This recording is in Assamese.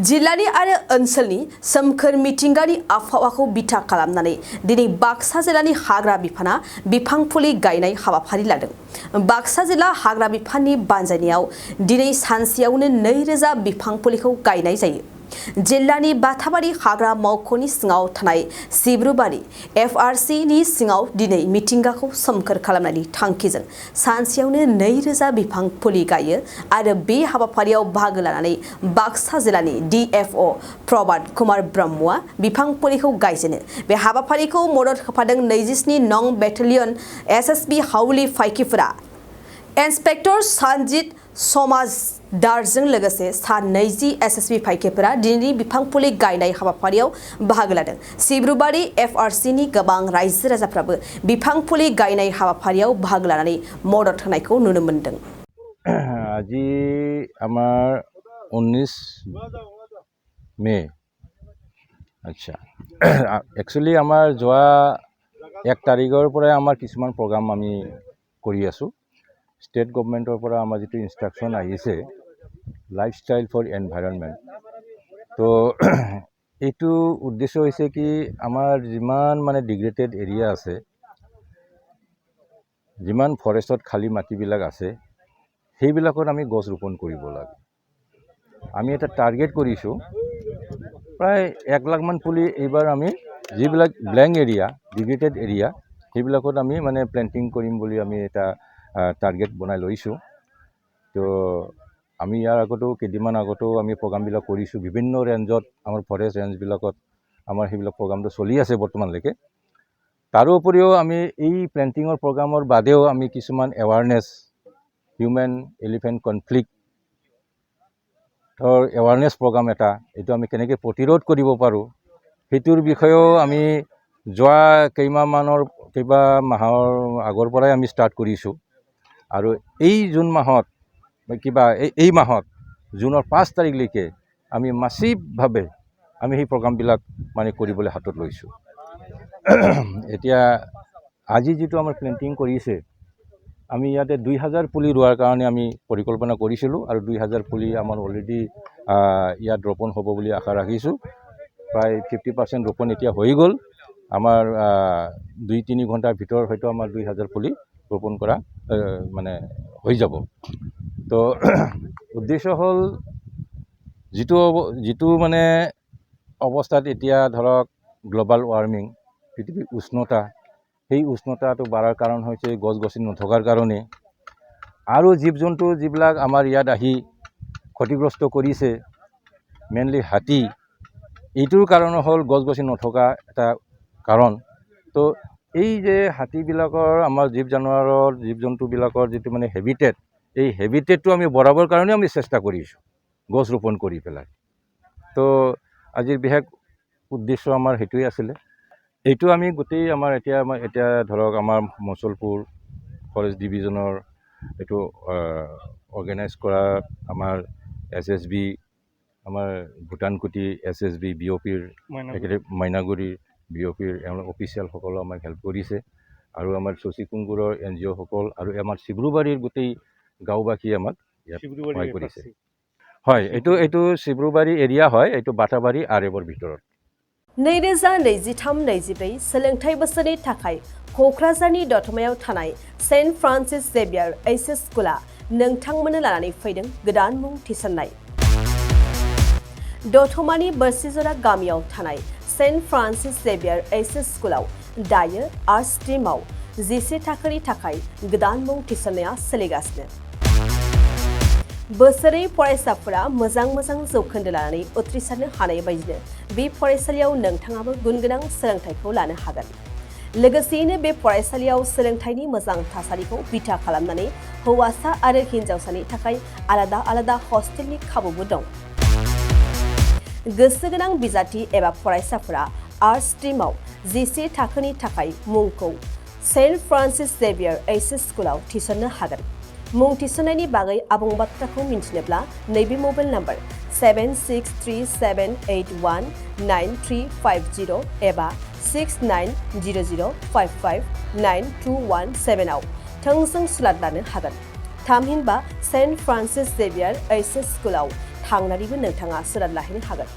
जिल्लानि आरो ओनसोलनि सोमखोर मिथिंगानि आबहावाखौ बिथा खालामनानै दिनै बाक्सा जिल्लानि हाग्रा बिफाना बिफां फुलि गायनाय हाबाफारि लादों। बाक्सा जिल्ला हाग्रा बिफाननि बानजायनायाव दिनै सानसेयावनो 2000 बिफां फुलिखौ गायनाय जायो। जिल्लानि बाथाबारि हाग्रा मावख'नि सिङाव थानाय सिब्रुबारि FRC नि सिङाव दिनै मिथिंगाखौ सोमखोर खालामनायनि थांखिजों सानसेयावनो 2000 बिफां फुलि गायो आरो बे हाबाफारियाव बाहागो लानानै बाक्सा जिल्लानि DFO प्रभात कुमार ब्रह्मआ बिफां फुलिखौ गायजेनो। बे हाबाफारिखौ मदद होफादों 27 नं बेटालियन SSB हाउली फाइकिफोरा इन्सपेक्टर सानजित समाजदारजों लोगोसे सा 20 SSB फाइकिफोरा दिनैनि बिफां फुलि गायनाय हाबाफारियाव बाहागो लादों। सिब्रुबारि FRC नि गोबां रायजो राजाफ्राबो बिफां फुलि गायनाय हाबाफारियाव बाहागो लानानै मदद होनायखौ नुनो मोन्दों। আজি আমাৰ 19 মে আচ্ছা একচুয়ালি আমাৰ যোৱা 1 তাৰিখৰ পৰা আমাৰ কিছুমান প্ৰগ্ৰাম আমি কৰি আছো। স্টেট গভৰ্নমেন্টৰ পৰা আমাৰ যেটো ইনষ্ট্ৰাকশন আহিছে লাইফষ্টাইল ফৰ এনভাইৰনমেন্ট, তো এইটো উদ্দেশ্য হৈছে কি আমাৰ যিমান মানে ডিগ্ৰেডেড এৰিয়া আছে, যিমান ফৰেষ্টত খালী মাটিবিলাক আছে, সেইবিলাকত আমি গছ ৰোপণ কৰিব লাগে। আমি এটা টাৰ্গেট কৰিছো প্ৰায় 1 লাখ মান পুলি এইবাৰ আমি যিবিলাক ব্ল্যাঙ্ক এৰিয়া, ডিগ্ৰেডেড এৰিয়া, সেইবিলাকত আমি মানে প্ল্যান্টিং কৰিম বুলি আমি এটা টাৰ্গেট বনাই লৈছো। তো আমি ইয়াৰ আগতো কেইদিনমান আগতো আমি প্ৰগ্ৰামবিলাক কৰিছো বিভিন্ন ৰেঞ্জত, আমাৰ ফৰেষ্ট ৰেঞ্জবিলাকত আমাৰ সেইবিলাক প্ৰগ্ৰামটো চলি আছে বৰ্তমানলৈকে। তাৰোপৰিও আমি এই প্ল্যান্টিঙৰ প্ৰগ্ৰামৰ বাদেও আমি কিছুমান awareness human elephant conflict awareness programme এটা এইটো আমি কেনেকৈ প্ৰতিৰোধ কৰিব পাৰোঁ সেইটোৰ বিষয়েও আমি যোৱা কেইবা মাহৰ আগৰ পৰাই আমি ষ্টাৰ্ট কৰিছোঁ। আৰু এই জুন মাহত এই মাহত জুনৰ 5 তাৰিখলৈকে আমি মাসিভভাৱে আমি সেই প্ৰগ্ৰামবিলাক মানে কৰিবলৈ হাতত লৈছোঁ। এতিয়া আজি যেটো আমাৰ প্ল্যান্টিং কৰিছে, আমি ইয়াতে 2000 পুলি ৰোৱাৰ কাৰণে আমি পৰিকল্পনা কৰিছিলোঁ আৰু 2000 পুলি আমাৰ অলৰেডি ইয়াত ৰোপণ হ'ব বুলি আশা ৰাখিছোঁ। প্ৰায় 50% ৰোপণ এতিয়া হৈ গ'ল। আমাৰ 2-3 ঘণ্টাৰ ভিতৰত হয়তো আমাৰ 2000 পুলি ৰোপণ কৰা মানে হৈ যাব। তো উদ্দেশ্য হ'ল যেটো মানে অৱস্থাত এতিয়া ধৰক গ্লোবাল ওয়াৰ্মিং, পৃথিৱীৰ উষ্ণতা, সেই উষ্ণতাটো বাঢ়াৰ কাৰণ হৈছে গছ-গছনি নথকাৰ কাৰণে। আৰু জীৱ-জন্তু যিবিলাক আমাৰ ইয়াত আহি ক্ষতিগ্ৰস্ত কৰিছে, মেইনলি হাতী, এইটোৰ কাৰণ হ'ল গছ-গছনি নথকা এটা কাৰণ। তো এই যে হাতীবিলাকৰ আমাৰ জীৱ-জন্তুবিলাকৰ যেটো মানে হেবিটেট, এই হেবিটেটটো আমি বঢ়াবৰ কাৰণে আমি চেষ্টা কৰিছোঁ গছ ৰোপণ কৰি পেলাই। তো আজিৰ বিশেষ উদ্দেশ্য আমাৰ সেইটোৱে আছিলে। এইটো আমি গোটেই আমাৰ এতিয়া ধৰক আমাৰ মচলপুৰ ফৰেষ্ট ডিভিজনৰ এইটো অৰ্গেনাইজ কৰা আমাৰ SSB, আমাৰ ভূটানকুটি SSB, BOPৰ মইনাগুৰিৰ BOPৰ অফিচিয়েলসকলে আমাক হেল্প কৰিছে আৰু আমাৰ চচিকুংগুৰৰ NGO সকল আৰু আমাৰ চিব্ৰুবাৰীৰ গোটেই গাঁওবাসী আমাক ইয়াত সহায় কৰিছে। হয়, এইটো চিব্ৰুবাৰী এৰিয়া হয়, এইটো বাটাবাৰী আৰেবৰ ভিতৰত। 2023-24 सोलोंथाइ बोसोरनि थाखाय क'क्राझारनि दतमायाव थानाय सेन्ट फ्रान्सिस जेवियर HS स्कुला नोंथांमोननो लानानै फैदों गोदान मुं थिसननाय। दतमानि बोरसिजरा गामियाव थानाय सेन्ट फ्रान्सिस जेवियर HS स्कुलाव दायो आर्ट स्ट्रीमाव 11 थाखोनि थाखाय गोदान मुं थिसननाया सोलिगासिनो। बोसोरै फरायसाफोरा मोजां जौखोन्दो लानानै उथ्रिसारनो हानाय बायदिनो बे फरायसालियाव नोंथाङाबो गुनगोनां सोलोंथाइखौ लानो हागोन। लोगोसेयैनो बे फरायसालियाव सोलोंथाइनि मोजां थासारिखौ बिथा खालामनानै हौवासा आरो हिन्जावसानि थाखाय आलादा हस्टेलनि खाबुबो दं। गोसो गोनां बिजाथि एबा फरायसाफोरा आर्ट स्ट्रीमाव 11 थाखोनि थाखाय मुंखौ सेन्ट फ्रान्सिस जेवियर HS स्कुलाव थिसननो हागोन। मुं थिसननायनि बागै आबुं बाथ्राखौ मिन्थिनोब्ला नैबे मबाइल नम्बर 7637819350 एबा 6900559217 आव थोंजों सुलाद लानो हागोन। थामहिनबा सेन्ट फ्रान्सिस जेवियर HS स्कुलाव थांनानैबो नोंथाङा सोरां लाहैनो हागोन।